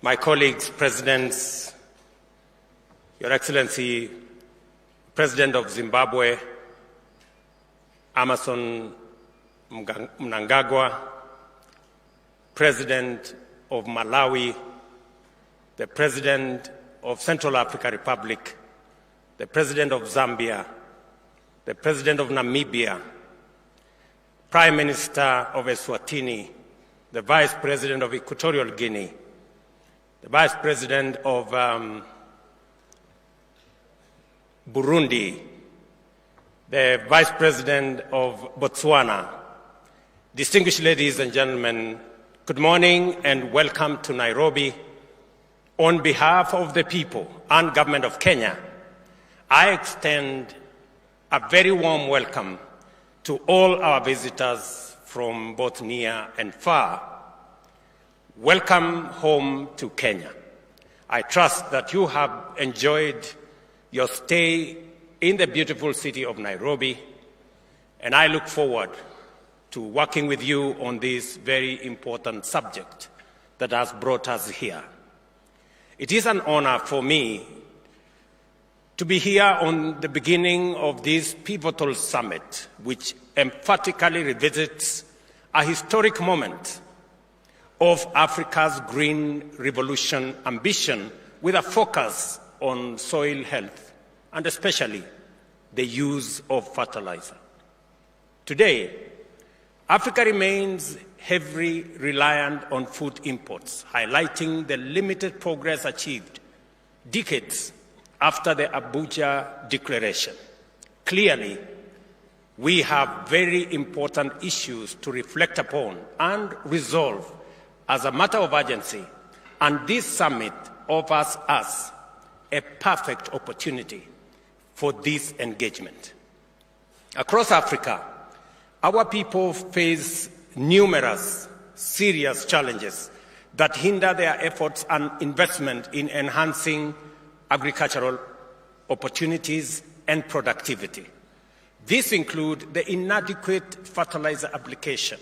my colleagues, presidents, Your Excellency, President of Zimbabwe, Emmerson Mnangagwa, President of Malawi, the President of Central African Republic, the President of Zambia, the President of Namibia, Prime Minister of Eswatini, the Vice President of Equatorial Guinea, the Vice President of Burundi, the Vice President of Botswana. Distinguished ladies and gentlemen, good morning and welcome to Nairobi. On behalf of the people and government of Kenya, I extend a very warm welcome to all our visitors from both near and far. Welcome home to Kenya. I trust that you have enjoyed your stay in the beautiful city of Nairobi, and I look forward to working with you on this very important subject that has brought us here. It is an honor for me to be here on the beginning of this pivotal summit, which emphatically revisits a historic moment of Africa's green revolution ambition with a focus on soil health and especially the use of fertilizer. Today, Africa remains heavily reliant on food imports, highlighting the limited progress achieved decades after the Abuja Declaration. Clearly, we have very important issues to reflect upon and resolve as a matter of urgency, and this summit offers us a perfect opportunity for this engagement. Across Africa, our people face numerous serious challenges that hinder their efforts and investment in enhancing agricultural opportunities and productivity. These include the inadequate fertilizer application,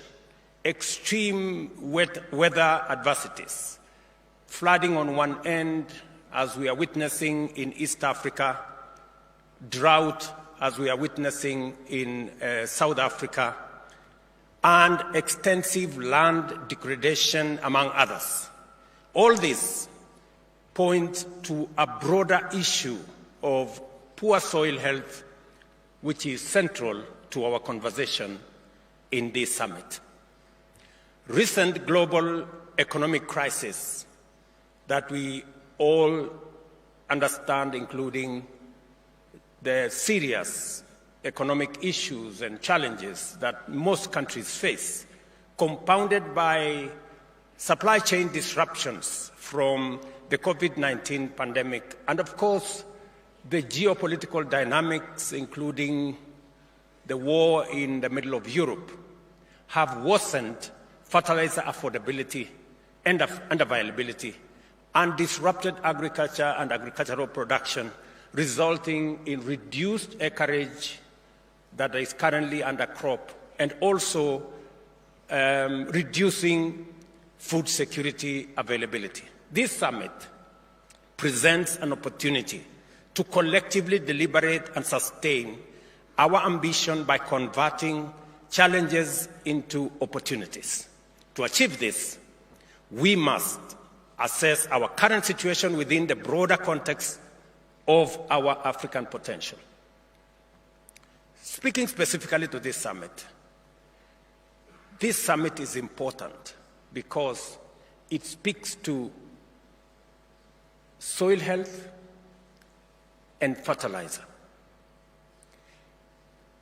extreme weather adversities, flooding on one end, as we are witnessing in East Africa, drought, as we are witnessing in South Africa, and extensive land degradation, among others. All this points to a broader issue of poor soil health, which is central to our conversation in this summit. Recent global economic crisis that we all understand, including the serious economic issues and challenges that most countries face, compounded by supply chain disruptions from the COVID-19 pandemic, and of course, the geopolitical dynamics, including the war in the middle of Europe, have worsened fertilizer affordability and availability, and disrupted agriculture and agricultural production, resulting in reduced acreage that is currently under crop, and also reducing food security availability. This summit presents an opportunity to collectively deliberate and sustain our ambition by converting challenges into opportunities. To achieve this, we must assess our current situation within the broader context of our African potential. Speaking specifically to this summit is important because it speaks to soil health and fertilizer.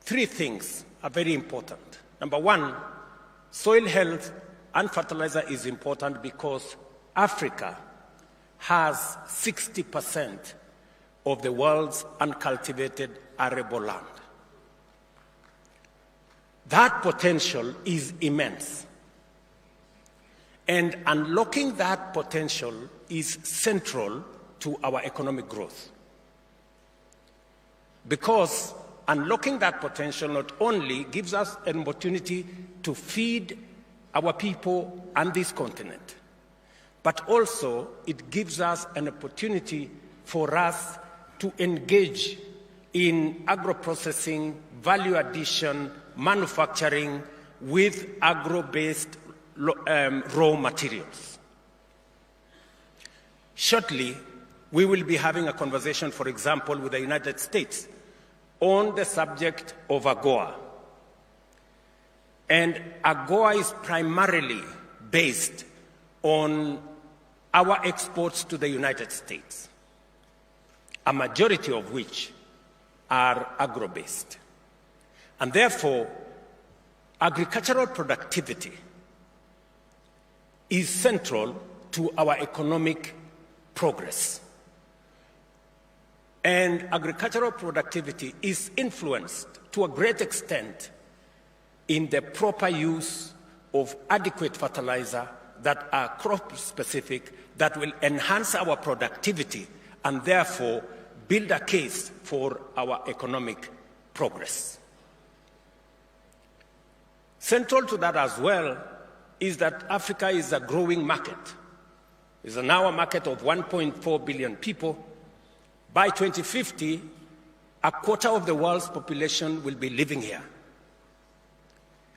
Three things are very important. Number one, soil health and fertilizer is important because Africa has 60% of the world's uncultivated arable land. That potential is immense. And unlocking that potential is central to our economic growth. Because unlocking that potential not only gives us an opportunity to feed our people and this continent, but also it gives us an opportunity for us to engage in agro-processing, value addition, manufacturing with agro-based raw materials. Shortly, we will be having a conversation, for example, with the United States on the subject of AGOA. And AGOA is primarily based on our exports to the United States, a majority of which are agro-based. And therefore, agricultural productivity is central to our economic progress. And agricultural productivity is influenced to a great extent in the proper use of adequate fertilizer that are crop-specific, that will enhance our productivity and therefore build a case for our economic progress. Central to that as well is that Africa is a growing market. It's now a market of 1.4 billion people. By 2050, a quarter of the world's population will be living here.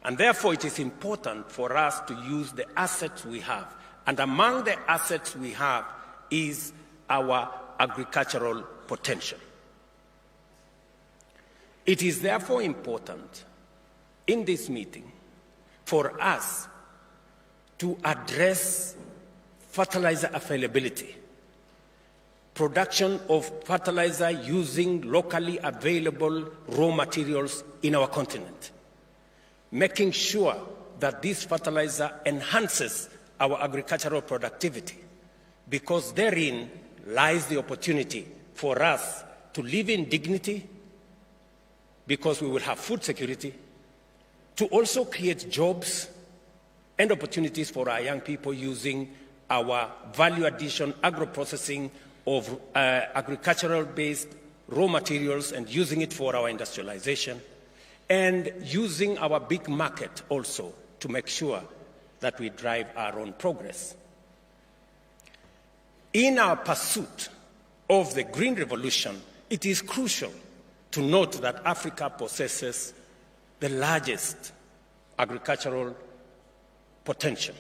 And therefore, it is important for us to use the assets we have. And among the assets we have is our agricultural potential. It is therefore important in this meeting for us to address fertilizer availability, production of fertilizer using locally available raw materials in our continent, making sure that this fertilizer enhances our agricultural productivity, because therein lies the opportunity for us to live in dignity, because we will have food security, to also create jobs and opportunities for our young people using our value addition, agro-processing of agricultural-based raw materials and using it for our industrialization, and using our big market also to make sure that we drive our own progress. In our pursuit of the Green Revolution, it is crucial to note that Africa possesses the largest agricultural potential.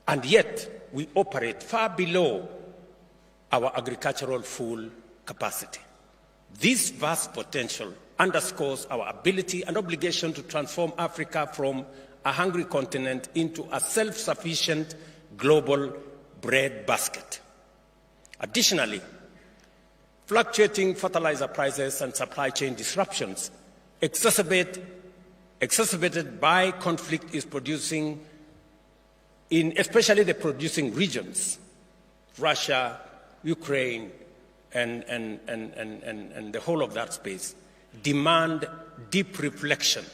And yet, we operate far below our agricultural full capacity. This vast potential underscores our ability and obligation to transform Africa from a hungry continent into a self-sufficient global bread basket. Additionally, fluctuating fertilizer prices and supply chain disruptions exacerbated by conflict is producing in especially the producing regions, Russia, Ukraine, and the whole of that space, demand deep reflection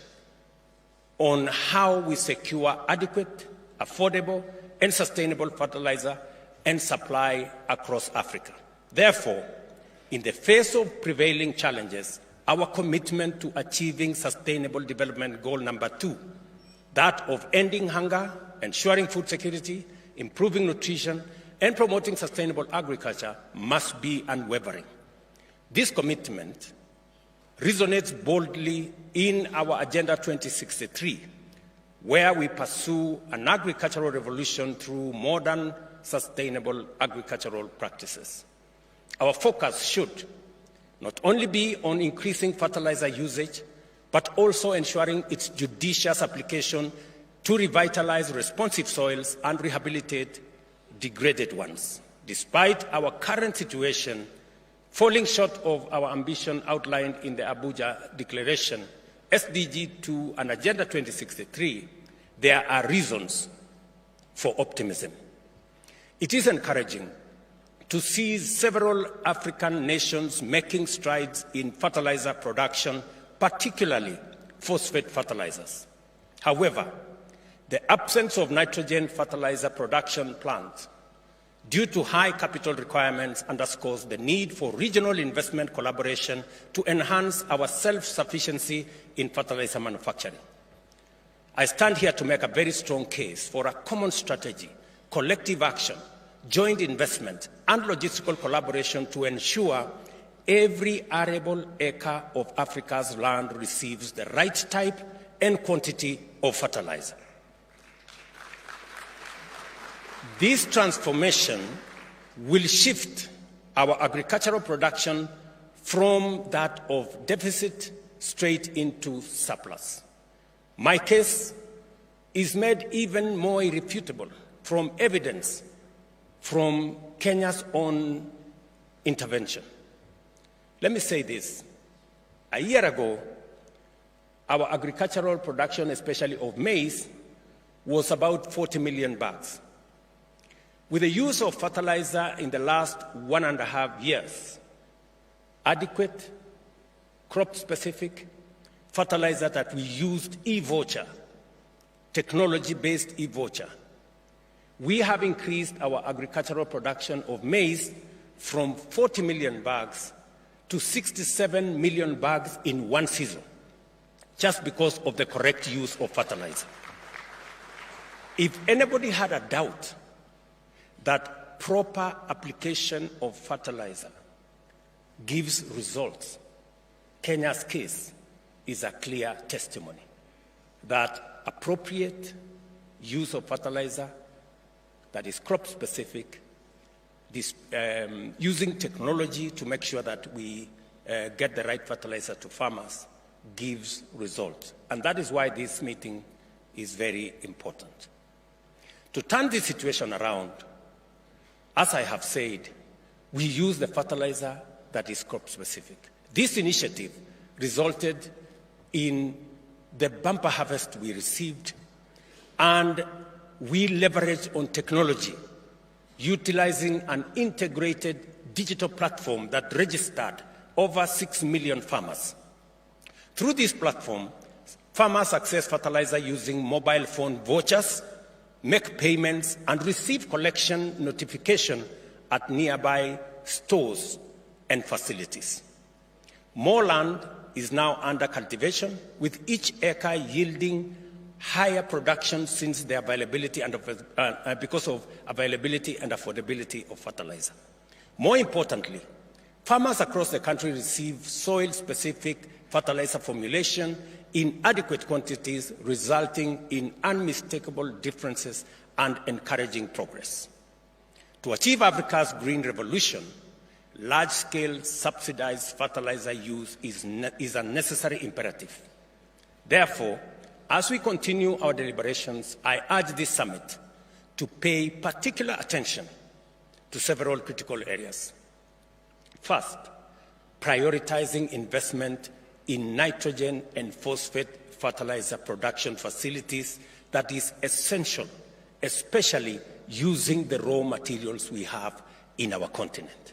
on how we secure adequate, affordable, and sustainable fertilizer and supply across Africa. Therefore, in the face of prevailing challenges, our commitment to achieving Sustainable Development Goal number 2, that of ending hunger, ensuring food security, improving nutrition, and promoting sustainable agriculture, must be unwavering. This commitment resonates boldly in our Agenda 2063, where we pursue an agricultural revolution through modern, sustainable agricultural practices. Our focus should not only be on increasing fertilizer usage, but also ensuring its judicious application to revitalize responsive soils and rehabilitate degraded ones. Despite our current situation falling short of our ambition outlined in the Abuja Declaration, SDG 2 and Agenda 2063, there are reasons for optimism. It is encouraging to see several African nations making strides in fertilizer production, particularly phosphate fertilizers. However, the absence of nitrogen fertilizer production plants due to high capital requirements underscores the need for regional investment collaboration to enhance our self-sufficiency in fertilizer manufacturing. I stand here to make a very strong case for a common strategy collective action, joint investment, and logistical collaboration to ensure every arable acre of Africa's land receives the right type and quantity of fertilizer. This transformation will shift our agricultural production from that of deficit straight into surplus. My case is made even more irrefutable from evidence from Kenya's own intervention. Let me say this. A year ago, our agricultural production, especially of maize, was about 40 million bags. With the use of fertilizer in the last 1.5 years, adequate, crop-specific fertilizer that we used e-voucher, technology-based e-voucher, we have increased our agricultural production of maize from 40 million bags to 67 million bags in one season, just because of the correct use of fertilizer. If anybody had a doubt that proper application of fertilizer gives results, Kenya's case is a clear testimony that appropriate use of fertilizer that is crop-specific, using technology to make sure that we get the right fertilizer to farmers gives results. And that is why this meeting is very important. To turn this situation around, as I have said, we use the fertilizer that is crop-specific. This initiative resulted in the bumper harvest we received, and we leveraged on technology, utilizing an integrated digital platform that registered over 6 million farmers. Through this platform, farmers access fertilizer using mobile phone vouchers, make payments, and receive collection notification at nearby stores and facilities. More land is now under cultivation, with each acre yielding higher production since the availability and because of availability and affordability of fertilizer. More importantly, farmers across the country receive soil-specific fertilizer formulation in adequate quantities, resulting in unmistakable differences and encouraging progress. To achieve Africa's green revolution, large-scale subsidized fertilizer use is a necessary imperative. Therefore, as we continue our deliberations, I urge this summit to pay particular attention to several critical areas. First, prioritizing investment in nitrogen and phosphate fertilizer production facilities that is essential, especially using the raw materials we have in our continent.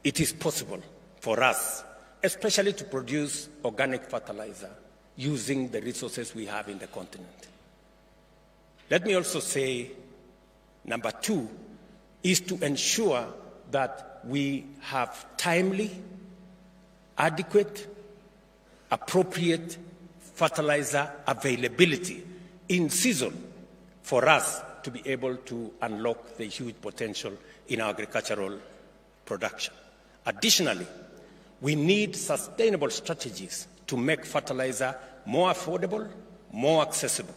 It is possible for us, especially to produce organic fertilizer using the resources we have in the continent. Let me also say, number two, is to ensure that we have timely, adequate, appropriate fertilizer availability in season for us to be able to unlock the huge potential in our agricultural production. Additionally, we need sustainable strategies to make fertilizer more affordable, more accessible.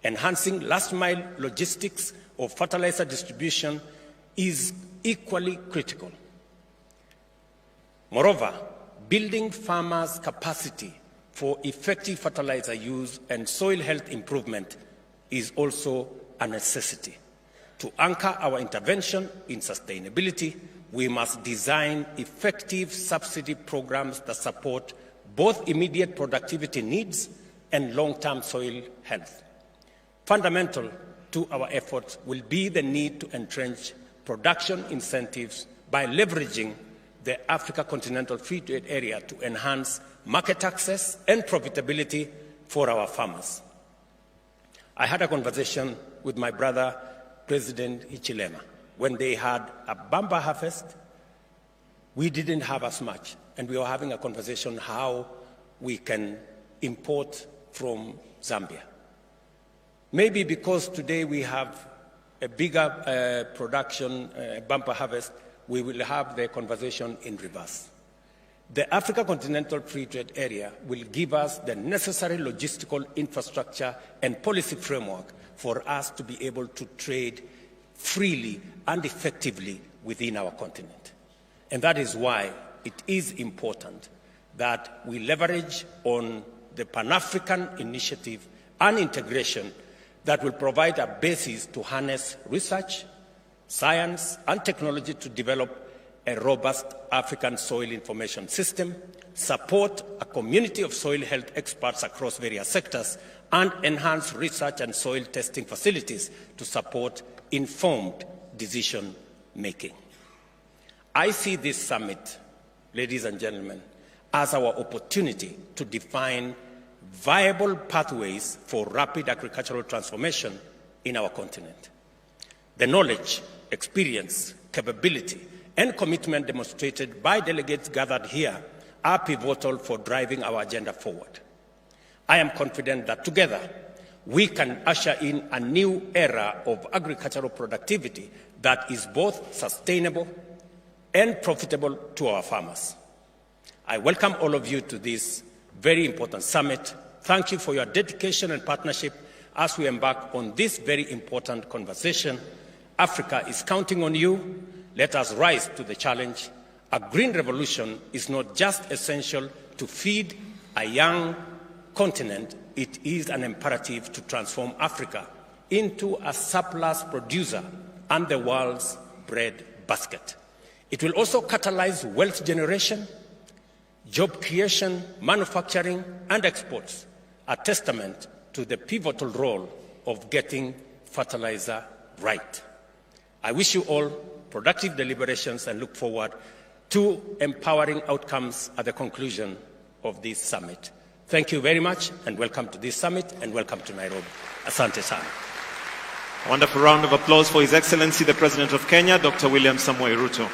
Enhancing last-mile logistics of fertilizer distribution is equally critical. Moreover, building farmers' capacity for effective fertilizer use and soil health improvement is also a necessity. To anchor our intervention in sustainability, we must design effective subsidy programs that support both immediate productivity needs and long-term soil health. Fundamental to our efforts will be the need to entrench production incentives by leveraging the Africa Continental Free Trade Area to enhance market access and profitability for our farmers. I had a conversation with my brother, President Hichilema. When they had a bumper harvest, we didn't have as much, and we were having a conversation how we can import from Zambia. Maybe because today we have a bigger production, bumper harvest, we will have the conversation in reverse. The Africa Continental Free Trade Area will give us the necessary logistical infrastructure and policy framework for us to be able to trade freely and effectively within our continent. And that is why it is important that we leverage on the Pan-African initiative and integration that will provide a basis to harness research, science, and technology to develop a robust African soil information system, support a community of soil health experts across various sectors, and enhance research and soil testing facilities to support informed decision-making. I see this summit, ladies and gentlemen, as our opportunity to define viable pathways for rapid agricultural transformation in our continent. The knowledge, experience, capability, and commitment demonstrated by delegates gathered here are pivotal for driving our agenda forward. I am confident that together we can usher in a new era of agricultural productivity that is both sustainable and profitable to our farmers. I welcome all of you to this very important summit. Thank you for your dedication and partnership as we embark on this very important conversation. Africa is counting on you. Let us rise to the challenge. A green revolution is not just essential to feed a young continent, it is an imperative to transform Africa into a surplus producer and the world's bread basket. It will also catalyze wealth generation, job creation, manufacturing, and exports, a testament to the pivotal role of getting fertilizer right. I wish you all productive deliberations and look forward to empowering outcomes at the conclusion of this summit. Thank you very much, and welcome to this summit, and welcome to Nairobi. Asante sana. A wonderful round of applause for His Excellency, the President of Kenya, Dr. William Samoei Ruto.